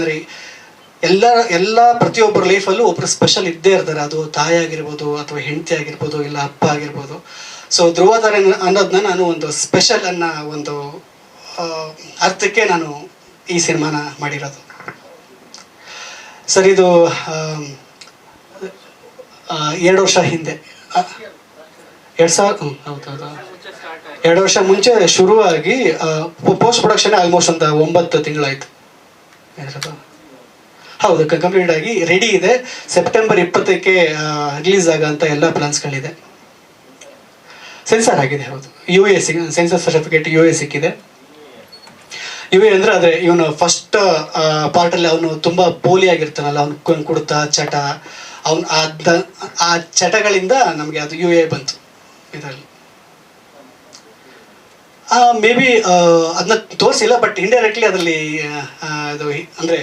ಅಂದರೆ ಎಲ್ಲ ಎಲ್ಲ ಪ್ರತಿಯೊಬ್ಬರ ಲೈಫಲ್ಲೂ ಒಬ್ಬರು ಸ್ಪೆಷಲ್ ಇದ್ದೇ ಇರ್ತಾರೆ. ಅದು ತಾಯಿ ಆಗಿರ್ಬೋದು ಅಥವಾ ಹೆಂಡತಿ ಆಗಿರ್ಬೋದು ಇಲ್ಲ ಅಪ್ಪ ಆಗಿರ್ಬೋದು. ಸೊ ಧ್ರುವತಾರೆ ಅನ್ನೋದನ್ನ ನಾನು ಒಂದು ಸ್ಪೆಷಲ್ ಅನ್ನೋ ಒಂದು ಅರ್ಥಕ್ಕೆ ನಾನು ಈ ಸಿನಿಮಾನ ಮಾಡಿರೋದು. ಸರ್ ಇದು 2 ವರ್ಷ ಹಿಂದೆ 2000 ಹೌದೌದು 2 ವರ್ಷ ಮುಂಚೆ ಶುರುವಾಗಿ ಪೋಸ್ಟ್ ಪ್ರೊಡಕ್ಷನ್ ಆಲ್ಮೋಸ್ಟ್ ಒಂದು 9 ತಿಂಗಳಾಯ್ತು. ಹೌದು, ಕಂಪ್ಲೀಟ್ ಆಗಿ ರೆಡಿ ಇದೆ. ಸೆಪ್ಟೆಂಬರ್ 20ಕ್ಕೆ ರಿಲೀಸ್ ಆಗೋಂಥ ಎಲ್ಲ ಪ್ಲಾನ್ಸ್ಗಳಿದೆ. ಸೆನ್ಸಾರ್ ಆಗಿದೆ. ಹೌದು, UA ಸೆನ್ಸರ್ ಸರ್ಟಿಫಿಕೇಟ್ UA ಸಿಕ್ಕಿದೆ. UA ಅಂದರೆ ಅದೇ ಇವನು ಫಸ್ಟ್ ಪಾರ್ಟಲ್ಲಿ ಅವನು ತುಂಬ ಪೋಲಿ ಆಗಿರ್ತಾನಲ್ಲ, ಅವ್ನು ಕುಡ್ತ ಚಟ, ಅವನು ಆ ಚಟಗಳಿಂದ ನಮಗೆ ಅದು UA ಬಂತು ಇದರಲ್ಲಿ. ಮೇ ಬಿ ಅದನ್ನ ತೋರಿಸಿಲ್ಲ, ಬಟ್ ಇಂಡೈರೆಕ್ಟ್ಲಿ ಅದರಲ್ಲಿ ಅದು ಅಂದರೆ